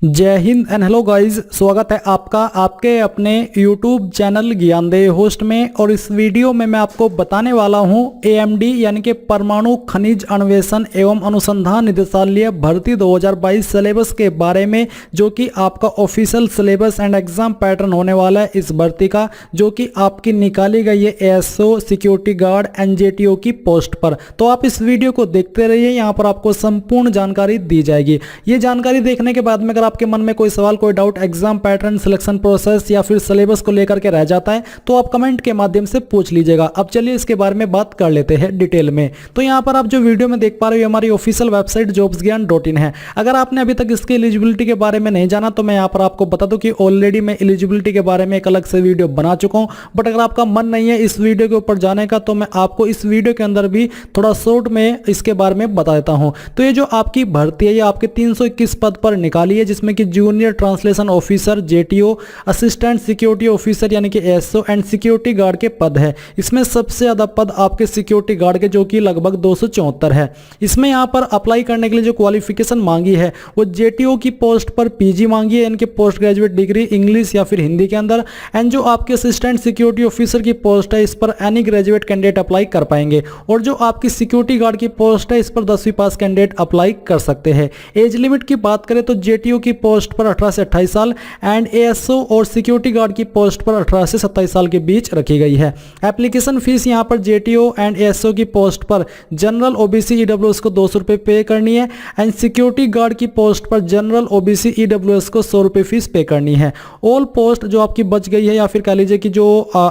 जय Hind and hello guys, स्वागत है आपका आपके अपने YouTube चैनल ज्ञानदेव होस्ट में। और इस वीडियो में मैं आपको बताने वाला हूं AMD यानी कि परमाणु खनिज अन्वेषण एवं अनुसंधान निदेशालय भर्ती 2022 सिलेबस के बारे में, जो कि आपका official syllabus and exam pattern होने वाला है इस भर्ती का, जो कि आपकी निकाली गई है ASO सिक्योरिटी गार्ड NJTO की पोस्ट पर। तो आप इस वीडियो को देखते रहिए, यहाँ पर आपको संपूर्ण जानकारी दी जाएगी। ये जानकारी देखने के बाद में अगर आपके मन में कोई सवाल, कोई doubt exam pattern, selection process या फिर सिलेबस को लेकर के रह जाता है तो आप कमेंट के माध्यम से पूछ लीजिएगा। अब चलिए इसके बारे में बात कर लेते हैं डिटेल में। तो यहाँ पर आप जो वीडियो में देख पा रहे हो हमारी ऑफिशियल वेबसाइट jobsgyan.in है। अगर आपने अभी तक इसकी एलिजिबिलिटी के बारे में नहीं जाना तो मैं यहाँ पर आपको बता दूं कि ऑलरेडी मैं एलिजिबिलिटी के बारे में एक अलग से वीडियो बना चुका हूँ। बट अगर आपका मन नहीं है इस वीडियो के ऊपर जाने का तो मैं आपको इस वीडियो के अंदर भी थोड़ा शॉर्ट में इसके बारे में बता देता हूँ। तो ये जो आपकी भर्ती है ये आपके 321 पद पर निकाली है, जिसमें कि junior translation officer JTO, assistant security officer यानी कि ASO एंड सिक्योरिटी गार्ड के पद है। इसमें सबसे ज्यादा पद आपके सिक्योरिटी गार्ड के, जो कि लगभग 274 है। इसमें यहाँ पर अप्लाई करने के लिए जो क्वालिफिकेशन मांगी है वो JTO की पोस्ट पर PG मांगी है, इनके पोस्ट ग्रेजुएट डिग्री इंग्लिश या फिर हिंदी के अंदर। एंड जो आपके असिस्टेंट सिक्योरिटी ऑफिसर की पोस्ट है इस पर एनी ग्रेजुएट कैंडिडेट अप्लाई कर पाएंगे। और जो आपकी सिक्योरिटी गार्ड की पोस्ट है इस पर 10वीं पास कैंडिडेट अप्लाई कर सकते हैं। एज लिमिट की बात करें तो JTO की पोस्ट पर 18 से 28 साल एंड ASO और सिक्योरिटी गार्ड की पोस्ट पर 18 से 27 साल के बीच रखी गई है। एप्लीकेशन फीस यहाँ पर JTO एंड ASO की पोस्ट पर जनरल OBC EWS को 200 रुपये पे करनी है एंड सिक्योरिटी गार्ड की पोस्ट पर जनरल OBC EWS को 100 रुपये फीस पे करनी है। ऑल पोस्ट जो आपकी बच गई है या फिर कह लीजिए कि जो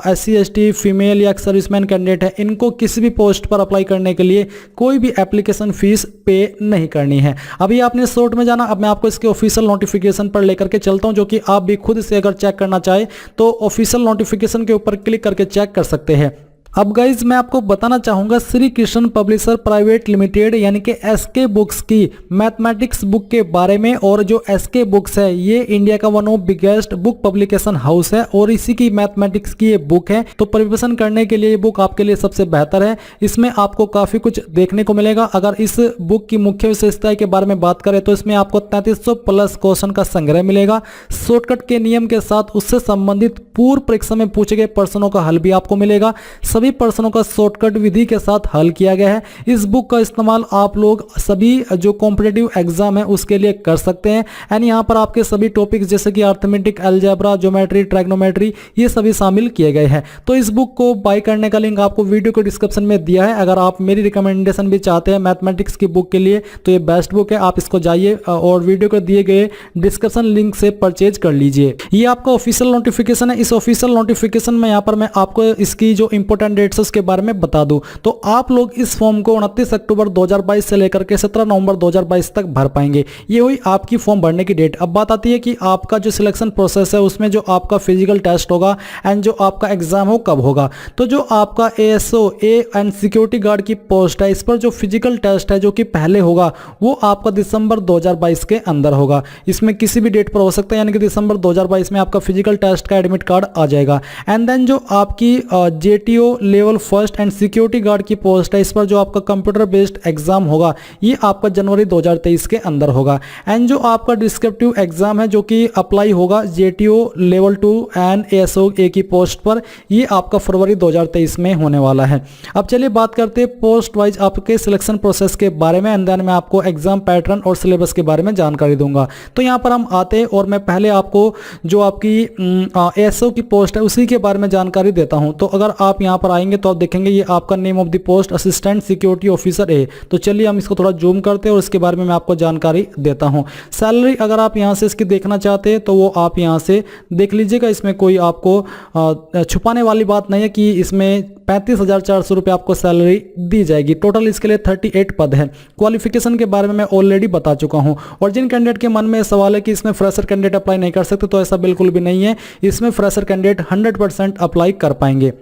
SC ST फीमेल या सर्विसमैन कैंडिडेट है इनको किसी भी पोस्ट पर अप्लाई करने के लिए कोई भी एप्लीकेशन फीस पे नहीं करनी है। अभी आपने शॉर्ट में जाना, अब मैं आपको इसके ऑफिशियल नोटिफिकेशन पर लेकर के चलता हूं, जो कि आप भी खुद से अगर चेक करना चाहे तो ऑफिशियल नोटिफिकेशन के ऊपर क्लिक करके चेक कर सकते हैं। अब गाइज मैं आपको बताना चाहूंगा Shri Krishna publisher private limited यानी कि SK बुक्स की मैथमेटिक्स बुक के बारे में। और जो SK बुक्स है ये इंडिया का one of biggest book publication house है और इसी की मैथमेटिक्स की ये बुक है। तो प्रिपरेशन करने के लिए ये बुक आपके लिए सबसे बेहतर है। इसमें आपको काफी कुछ देखने को मिलेगा। अगर इस बुक की मुख्य विशेषता के बारे में बात करें तो इसमें आपको 3300 प्लस क्वेश्चन का संग्रह मिलेगा, शॉर्टकट के नियम के साथ उससे संबंधित पूर्व परीक्षा में पूछे गए प्रश्नों का हल भी आपको मिलेगा। सभी प्रश्नों का शॉर्टकट विधि के साथ हल किया गया है। इस बुक का इस्तेमाल आप लोग सभी जो कॉम्पिटिटिव एग्जाम है उसके लिए कर सकते हैं। एंड यहाँ पर आपके सभी टॉपिक्स जैसे कि अर्थमेटिक, अलजेब्रा, ज्योमेट्री, ट्राइग्नोमेट्री ये सभी शामिल किए गए हैं। तो इस बुक को बाय करने का लिंक आपको वीडियो के डिस्क्रिप्शन में दिया है। अगर आप मेरी रिकमेंडेशन भी चाहते हैं मैथमेटिक्स की बुक के लिए तो ये बेस्ट बुक है, आप इसको जाइए और वीडियो को दिए गए डिस्क्रिप्शन लिंक से परचेज कर लीजिए। ये आपका ऑफिशियल नोटिफिकेशन है। इस ऑफिशियल नोटिफिकेशन में यहाँ पर मैं आपको इसकी जो इंपॉर्टेंट डेट्स उसके बारे में बता दूं तो आप लोग इस फॉर्म को 29 अक्टूबर 2022 से लेकर के 17 नवंबर 2022 तक भर पाएंगे। ये हुई आपकी फॉर्म भरने की डेट। अब बात आती है कि आपका जो सिलेक्शन प्रोसेस है उसमें जो आपका फिजिकल टेस्ट होगा एंड जो आपका एग्जाम हो कब होगा। तो जो आपका ASO एंड सिक्योरिटी गार्ड की पोस्ट है इस पर जो फिजिकल टेस्ट है जो कि पहले होगा वो आपका दिसंबर 2022 के अंदर होगा। इसमें किसी भी डेट पर हो सकता है, यानी कि दिसंबर 2022 में आपका फिजिकल टेस्ट का एडमिट कार्ड आ जाएगा। एंड देन जो आपकी JTO level first and security guard की पोस्ट है इस पर जो आपका कंप्यूटर बेस्ड एग्जाम होगा ये आपका जनवरी 2023 के अंदर होगा। एंड जो आपका डिस्क्रिप्टिव एग्जाम है जो कि अप्लाई होगा JTO level 2 and ASO A की पोस्ट पर, ये आपका फरवरी 2023 में होने वाला है। अब चलिए बात करते हैं पोस्ट वाइज आपके सिलेक्शन प्रोसेस के बारे में। एंड देन मैं आपको एग्जाम पैटर्न और सिलेबस के बारे में जानकारी दूंगा। तो यहाँ पर हम आते हैं और मैं पहले आपको जो आपकी ASO की पोस्ट है उसी के बारे में जानकारी देता हूँ। तो अगर आप यहाँ पर आएंगे तो आप देखेंगे ये आपका name of the post assistant security officer है। तो चलिए हम इसको थोड़ा जूम करते हैं और इसके बारे में मैं आपको जानकारी देता हूं। सैलरी अगर आप यहां से इसकी देखना चाहते हैं तो वो आप यहां से देख लीजिएगा। इसमें कोई आपको छुपाने वाली बात नहीं है कि इसमें 35,400 रुपये आपको सैलरी दी जाएगी। टोटल इसके लिए 38 पद है। क्वालिफिकेशन के बारे में मैं ऑलरेडी बता चुका हूं। और जिन कैंडिडेट के मन में सवाल है कि इसमें फ्रेशर कैंडिडेट अप्लाई नहीं कर सकते तो ऐसा बिल्कुल भी नहीं है। इसमें फ्रेशर कैंडिडेट 100% अप्लाई कर पाएंगे।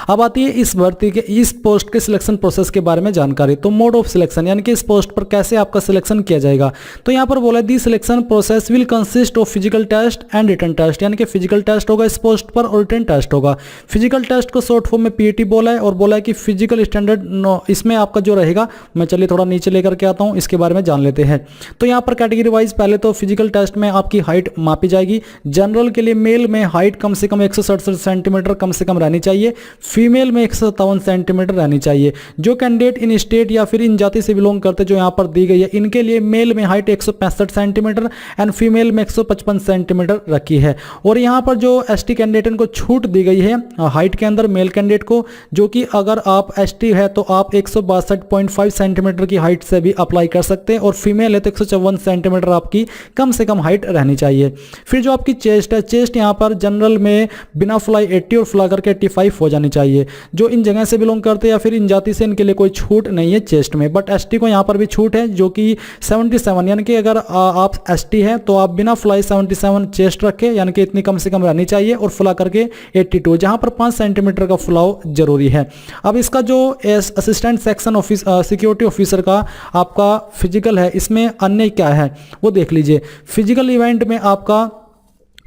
अब आती है इस भर्ती के इस पोस्ट के सिलेक्शन प्रोसेस के बारे में जानकारी। तो मोड ऑफ सिलेक्शन यानी कि इस पोस्ट पर कैसे आपका सिलेक्शन किया जाएगा। तो यहाँ पर बोला the selection process will consist of physical test and written test, यानी कि फिजिकल टेस्ट होगा इस पोस्ट पर और रिटन टेस्ट होगा। फिजिकल टेस्ट को शॉर्ट फॉर्म में पीईटी बोला है और बोला है कि फिजिकल स्टैंडर्ड इसमें आपका जो रहेगा, मैं चलिए थोड़ा नीचे लेकर के आता हूँ, इसके बारे में जान लेते हैं। तो यहाँ पर कैटेगरी वाइज पहले तो फिजिकल टेस्ट में आपकी हाइट मापी जाएगी। जनरल के लिए मेल में हाइट कम से कम 167 सेंटीमीटर कम से कम रहनी चाहिए, फीमेल में 157 सेंटीमीटर रहनी चाहिए। जो कैंडिडेट इन स्टेट या फिर इन जाति से बिलोंग करते जो यहाँ पर दी गई है, इनके लिए मेल में हाइट 165 सेंटीमीटर एंड फीमेल में 155 सेंटीमीटर रखी है। और यहाँ पर जो एसटी कैंडिडेट इनको छूट दी गई है हाइट के अंदर मेल कैंडिडेट को, जो कि अगर आप एसटी है तो आप 162.5 सेंटीमीटर की हाइट से भी अप्लाई कर सकते हैं और फीमेल है तो 154 सेंटीमीटर आपकी कम से कम हाइट रहनी चाहिए। फिर जो आपकी चेस्ट है, चेस्ट यहाँ पर जनरल में बिना फुलाई 80 और फुला करके 85 हो जानी चाहिए। जो इन जगह से बिलोंग करते हैं या फिर इन जाति से, इनके लिए कोई छूट नहीं है चेस्ट में, बट एसटी को यहाँ पर भी छूट है जो कि 77, यानी कि अगर आप एसटी हैं तो आप बिना फुलाई 77 चेस्ट रखें, यानी कि इतनी कम से कम रहनी चाहिए और फुला करके 82, जहां पर 5 सेंटीमीटर का फुलाव जरूरी है। अब इसका जो असिस्टेंट सेक्शन सिक्योरिटी ऑफिसर का आपका फिजिकल है, इसमें अन्य क्या है वो देख लीजिए। फिजिकल इवेंट में आपका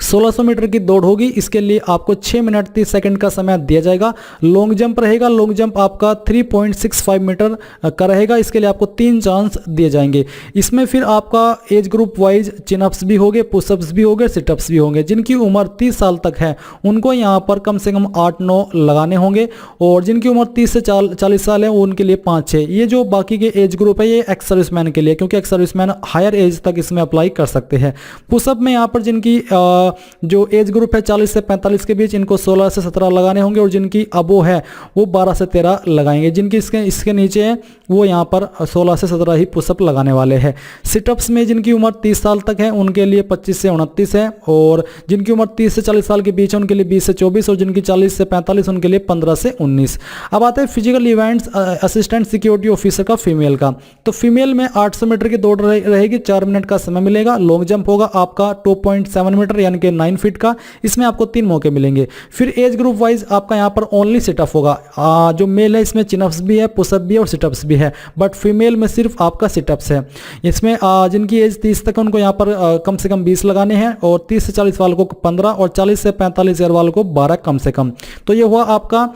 1600 मीटर की दौड़ होगी, इसके लिए आपको 6 मिनट 30 सेकंड का समय दिया जाएगा। लॉन्ग जंप रहेगा, लॉन्ग जंप आपका 3.65 मीटर का रहेगा, इसके लिए आपको 3 चांस दिए जाएंगे। इसमें फिर आपका एज ग्रुप वाइज चिनअप्स भी होंगे, पुशअप्स भी होंगे, सिटअप्स भी होंगे। जिनकी उम्र 30 साल तक है उनको यहाँ पर कम से कम 8-9 लगाने होंगे और जिनकी उम्र 30 से 40 साल है उनके लिए 5-6। ये जो बाकी के एज ग्रुप है ये एक्स सर्विसमैन के लिए, क्योंकि एक्स सर्विसमैन हायर एज तक इसमें अप्लाई कर सकते हैं। पुशअप में यहाँ पर जिनकी जो एज ग्रुप है 40 से 45 के बीच, इनको 16 से 17 लगाने होंगे और जिनकी अबो है वो 12 से 13 लगाएंगे। जिनकी इसके नीचे है वो यहाँ पर 16 से 17 ही पुशअप लगाने वाले हैं। सिटअप्स में जिनकी उम्र 30 साल तक है उनके लिए 25 से 29 है और जिनकी उम्र 30 से 40 साल के बीच है उनके लिए 20 से 24 और जिनकी 40 से 45 उनके लिए 15 से 19। अब आते हैं physical events assistant security officer का फीमेल का। तो फीमेल में 800 मीटर की दौड़ रहेगी, 4 मिनट का समय मिलेगा। लॉन्ग जंप होगा आपका 2.7 मीटर यानी कि 9 फीट का, इसमें आपको 3 मौके मिलेंगे। फिर एज ग्रुप वाइज आपका यहाँ पर ओनली सिटअप होगा। जो मेल है इसमें चिनअप्स भी है, पुशअप भी है और सिटअप्स भी है, बट फीमेल में सिर्फ आपका सिटअप्स है। इसमें जिनकी एज 30 तक है उनको यहाँ पर कम से कम 20 लगाने हैं और 30 से 40 वालों को 15 और 40 से 45 ईयर वालों को 12 कम से कम। तो ये हुआ आपका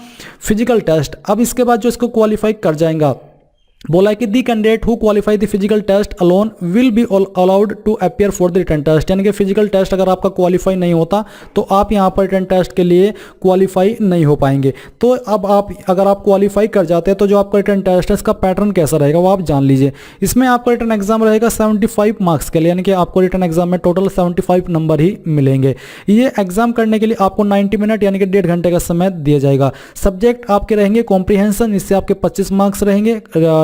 फिजिकल टेस्ट। अब इसके बाद जो इसको क्वालिफाई कर जाएगा, बोला है कि the candidate who qualify the physical test alone will be allowed to appear for the written test, यानी कि फिजिकल टेस्ट अगर आपका क्वालिफाई नहीं होता तो आप यहां पर रिटन टेस्ट के लिए क्वालिफाई नहीं हो पाएंगे। तो अब अगर आप क्वालिफाई कर जाते हैं तो जो आपका रिटन टेस्ट है इसका पैटर्न कैसा रहेगा वो आप जान लीजिए। इसमें आपका रिटन एग्जाम रहेगा 75 मार्क्स के लिए, यानी कि आपको रिटन एग्जाम में टोटल 75 नंबर ही मिलेंगे। ये एग्जाम करने के लिए आपको 90 मिनट यानी कि 1.5 घंटे का समय दिया जाएगा। सब्जेक्ट आपके रहेंगे कॉम्प्रीहेंशन, इससे आपके 25 मार्क्स रहेंगे।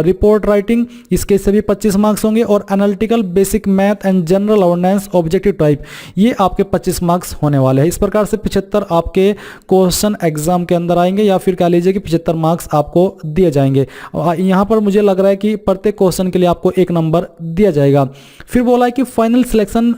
रिपोर्ट राइटिंग, इसके सभी 25 मार्क्स होंगे और analytical, basic math and general awareness, objective type, ये आपके 25 मार्क्स होने वाले हैं। इस प्रकार से 75 आपके क्वेश्चन एग्जाम के अंदर आएंगे या फिर कह लीजिए कि 75 मार्क्स आपको दिए जाएंगे। यहां पर मुझे लग रहा है कि प्रत्येक क्वेश्चन के लिए आपको 1 नंबर दिया जाएगा। फिर बोला है कि final selection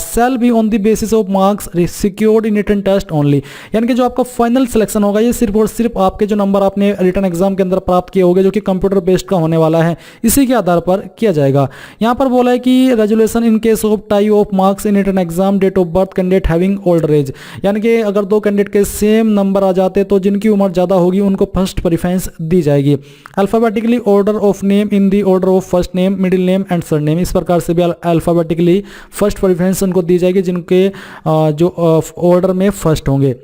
shall be on the basis of marks secured in written test only, यानी कि जो आपका फाइनल सिलेक्शन होगा ये सिर्फ और सिर्फ आपके जो नंबर आपने रिटन एग्जाम के अंदर प्राप्त किए होंगे, जो कि कंप्यूटर बेस्ड का होने वाला है, इसी के आधार पर किया जाएगा। यहां पर बोला है कि resolution in case of tie of marks in written exam, date of birth candidate having older age, यानी कि अगर 2 कैंडिडेट के सेम नंबर आ जाते तो जिनकी उम्र ज्यादा होगी उनको फर्स्ट प्रेफरेंस दी जाएगी। Alphabetically order of name in the order of first name, middle name and surname, इस प्रकार से भी अल्फाबेटिकली फर्स्ट प्रेफरेंस उनको दी जाएगी जिनके जो ऑर्डर में फर्स्ट होंगे।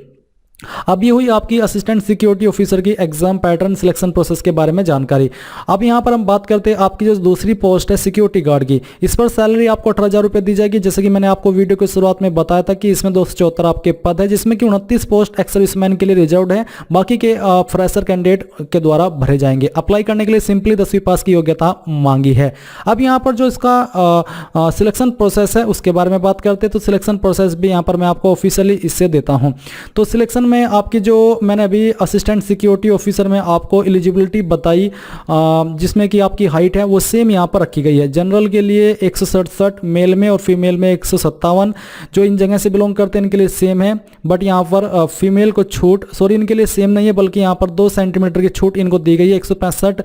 अब ये हुई आपकी असिस्टेंट सिक्योरिटी ऑफिसर की एग्जाम पैटर्न सिलेक्शन प्रोसेस के बारे में जानकारी। अब यहाँ पर हम बात करते हैं आपकी जो दूसरी पोस्ट है सिक्योरिटी गार्ड की। इस पर सैलरी आपको 18,000 रुपये दी जाएगी, जैसे कि मैंने आपको वीडियो की शुरुआत में बताया था कि इसमें 274 आपके पद है, जिसमें कि 29 पोस्ट एक्स सर्विसमैन के लिए रिजर्व्ड है, बाकी के फ्रेशर कैंडिडेट के द्वारा भरे जाएंगे। अप्लाई करने के लिए सिंपली 10वीं पास की योग्यता मांगी है। अब यहाँ पर जो इसका सिलेक्शन प्रोसेस है उसके बारे में बात करते हैं। तो सिलेक्शन प्रोसेस भी यहाँ पर मैं आपको ऑफिशियली इससे देता हूँ। तो सिलेक्शन में आपकी जो मैंने अभी असिस्टेंट सिक्योरिटी ऑफिसर में आपको एलिजिबिलिटी बताई, जिसमें कि आपकी हाइट है वो सेम यहाँ पर रखी गई है। जनरल के लिए 167 मेल में और फीमेल में 157, जो इन जगह से बिलोंग करते हैं इनके लिए सेम है। बट यहाँ पर फीमेल को छूट, सॉरी इनके लिए सेम नहीं है, बल्कि यहाँ पर 2 सेंटीमीटर की छूट इनको दी गई है। 165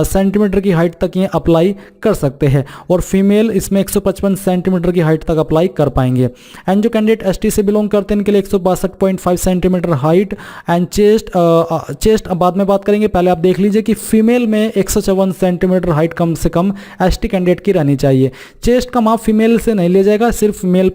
सेंटीमीटर की हाइट तक ये अप्लाई कर सकते हैं और फीमेल इसमें 155 सेंटीमीटर की हाइट तक अप्लाई कर पाएंगे। एंड जो कैंडिडेट एसटी से बिलोंग करते हैं इनके लिए 162.5 सेंटीमीटर हाइट एंड चेस्ट बाद में बात करेंगे। पहले आप देख लीजिए कि फीमेल में 154 सेंटीमीटर हाइट कम से कम एसटी कैंडिडेट की रहनी चाहिए। चेस्ट का माप फीमेल से नहीं लिया जाएगा, सिर्फ मेल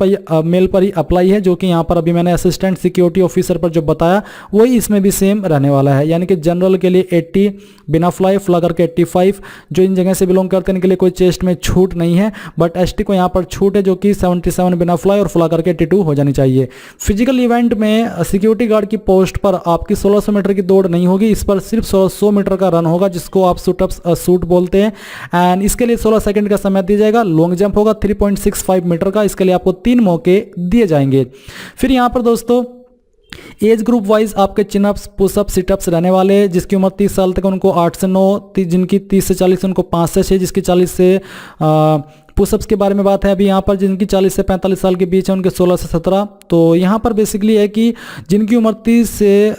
पर ही अप्लाई है, जो कि यहाँ पर अभी मैंने असिस्टेंट सिक्योरिटी ऑफिसर पर जो बताया वही इसमें भी सेम रहने वाला है। यानी कि जनरल के लिए 80, बिना फ्लाई फ्लगर के 85, जो इन जगह से बिलोंग करते हैं इनके लिए कोई चेस्ट में छूट नहीं है। बट एसटी को यहाँ पर छूट है, जो कि 77 बिना फ्लाई और फ्लगर के 82 हो जानी चाहिए। फिजिकल इवेंट में सिक्योरिटी गार्ड की पोस्ट पर आपकी 1600 मीटर की दौड़ नहीं होगी, इस पर सिर्फ 100 मीटर का रन होगा, जिसको आप शूट बोलते हैं। एंड इसके लिए 16 सेकंड का समय दिया जाएगा। लॉन्ग जंप होगा 3.65 मीटर का, इसके लिए आपको 3 मौके दिए जाएंगे। फिर यहाँ पर दोस्तों एज ग्रुप वाइज आपके चिनअप्स, पुशअप, सिटअप्स रहने वाले हैं। जिसकी उम्र 30 साल तक उनको 8 से 9, जिनकी 30 से 40 उनको 5 से 6, जिसकी 40 से पुशअप्स के बारे में बात है अभी यहाँ पर, जिनकी 40 से 45 साल के बीच है उनके 16 से 17। तो यहाँ पर बेसिकली है कि जिनकी उम्र 30 से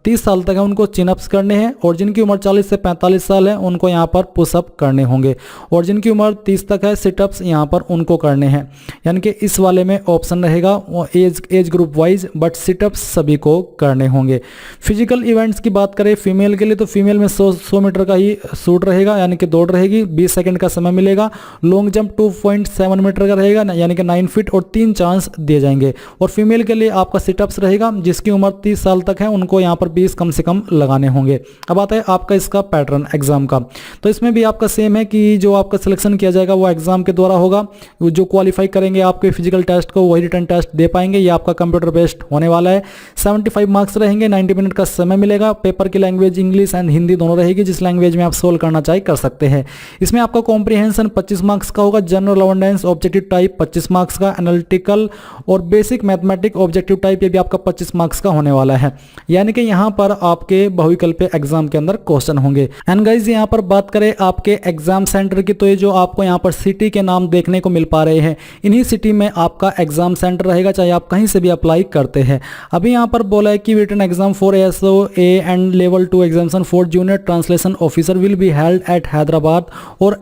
30 साल तक है उनको चिनअप्स करने हैं, और जिनकी उम्र 40 से 45 साल है उनको यहाँ पर पुशअप करने होंगे, और जिनकी उम्र 30 तक है सिटअप्स यहाँ पर उनको करने हैं। यानी कि इस वाले में ऑप्शन रहेगा age group wise, but sit-ups सभी को करने होंगे। फिजिकल इवेंट्स की बात करें फीमेल के लिए, तो फीमेल में 100 मीटर का ही शूट रहेगा, यानी कि दौड़ रहेगी, 20 सेकंड का समय मिलेगा। लॉन्ग जंप 2.7 मीटर का रहेगा, यानी कि 9 फीट, और 3 चांस दिए जाएंगे। और फीमेल के लिए आपका सिटअप्स रहेगा, जिसकी उम्र 30 साल तक है उनको यहाँ पर 20 कम से कम लगाने होंगे। अब आता है आपका इसका पैटर्न एग्जाम का, तो इसमें भी आपका सेम है कि जो आपका सिलेक्शन किया जाएगा वो एग्जाम के द्वारा होगा। जो क्वालिफाई करेंगे आपके फिजिकल टेस्ट को वही रिटर्न टेस्ट दे पाएंगे। ये आपका कंप्यूटर बेस्ड होने वाला है। 75 मार्क्स रहेंगे, 90 मिनट का समय मिलेगा। पेपर की लैंग्वेज इंग्लिश एंड हिंदी दोनों रहेगी, जिस लैंग्वेज में आप सोल्व करना चाहे कर सकते हैं। इसमें आपका कॉम्प्रिहेंशन 25 मार्क्स का होगा, general awareness objective type 25 marks का, एनालिटिकल और बेसिक मैथमेटिक्स ऑब्जेक्टिव टाइप ये भी आपका 25 मार्क्स का होने वाला है। यानी कि यहाँ पर आपके बहुविकल्पीय एग्जाम के अंदर क्वेश्चन होंगे। एंड गाइज यहाँ पर बात करें आपके एग्जाम सेंटर की, तो ये जो आपको यहाँ पर सिटी के नाम देखने को मिल पा रहे हैं, इन्हीं सिटी में आपका एग्जाम सेंटर रहेगा, चाहे आप कहीं से भी अप्लाई करते हैं। अभी यहाँ पर बोला है कि written exam for ASO A and level 2 examination for junior translation officer will be held at Hyderabad और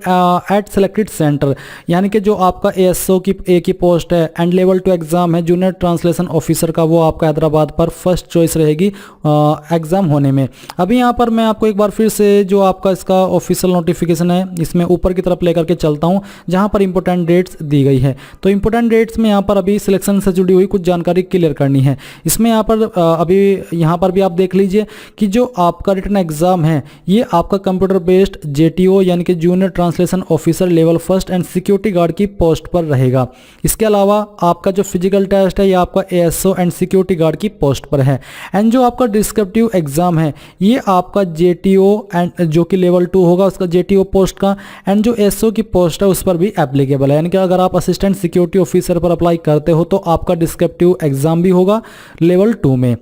एट सेलेक्टेड सेंटर। यानी कि जो आपका ASO की A की पोस्ट है एंड लेवल 2 एग्जाम है जूनियर ट्रांसलेशन ऑफिसर का, वो आपका हैदराबाद पर फर्स्ट चॉइस रहेगी एग्जाम होने में। अभी यहाँ पर मैं आपको एक बार फिर से जो आपका इसका ऑफिशियल नोटिफिकेशन है इसमें ऊपर की तरफ लेकर के चलता हूँ, जहाँ पर इंपॉर्टेंट डेट्स दी गई है। तो इंपॉर्टेंट डेट्स में यहाँ पर अभी सिलेक्शन से जुड़ी हुई कुछ जानकारी क्लियर करनी है। इसमें यहाँ पर अभी यहाँ पर भी आप देख लीजिए कि जो आपका रिटन एग्जाम है ये आपका कंप्यूटर बेस्ड JTO यानी कि junior translation officer level first and security guard की पोस्ट पर रहेगा। इसके अलावा आपका जो फिजिकल टेस्ट है ये आपका ASO एंड सिक्योरिटी गार्ड की पोस्ट पर है। एंड जो आपका डिस्क्रिप्टिव एग्जाम है ये आपका JTO एंड जो कि लेवल 2 होगा उसका JTO पोस्ट का, एंड जो ASO की पोस्ट है उस पर भी एप्लीकेबल है। यानी कि अगर आप असिस्टेंट सिक्योरिटी ऑफिसर पर अप्लाई करते हो तो आपका डिस्क्रिप्टिव एग्जाम भी होगा लेवल 2 में।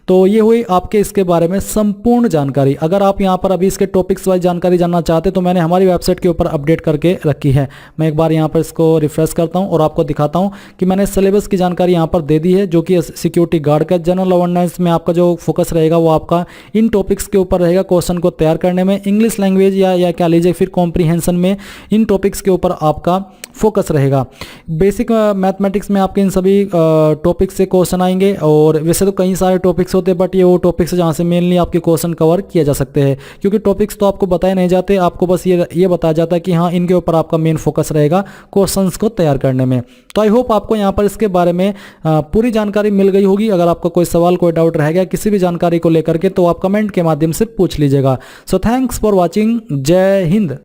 तो ये हुई आपके इसके बारे में संपूर्ण जानकारी। अगर आप यहाँ पर अभी इसके टॉपिक्स वाइज जानकारी जानना चाहते तो मैंने हमारी वेबसाइट के ऊपर अपडेट करके रखी है। मैं एक बार यहाँ पर इसको रिफ्रेश करता हूँ और आपको दिखाता हूँ कि मैंने सिलेबस की जानकारी यहाँ पर दे दी है, जो कि सिक्योरिटी गार्ड का। जनरल अवेयरनेस में आपका जो फोकस रहेगा वो आपका इन टॉपिक्स के ऊपर रहेगा, क्वेश्चन को तैयार करने में। इंग्लिश लैंग्वेज या क्या लीजिए फिर कॉम्प्रीहेंशन में इन टॉपिक्स के ऊपर आपका फोकस रहेगा। बेसिक मैथमेटिक्स में आपके इन सभी टॉपिक्स से क्वेश्चन आएंगे, और वैसे तो कई सारे टॉपिक्स होते हैं बट ये वो टॉपिक्स जहाँ से मेनली आपके क्वेश्चन कवर किया जा सकते हैं, क्योंकि टॉपिक्स तो आपको बताए नहीं जाते, आपको बस ये बताया जाता है कि हाँ इनके ऊपर आपका मेन फोकस रहेगा क्वेश्चंस को तैयार करने में। तो आई होप आपको यहाँ पर इसके बारे में पूरी जानकारी मिल गई होगी। अगर आपका कोई सवाल कोई डाउट रह गया किसी भी जानकारी को लेकर के तो आप कमेंट के माध्यम से पूछ लीजिएगा। So thanks for watching. जय हिंद।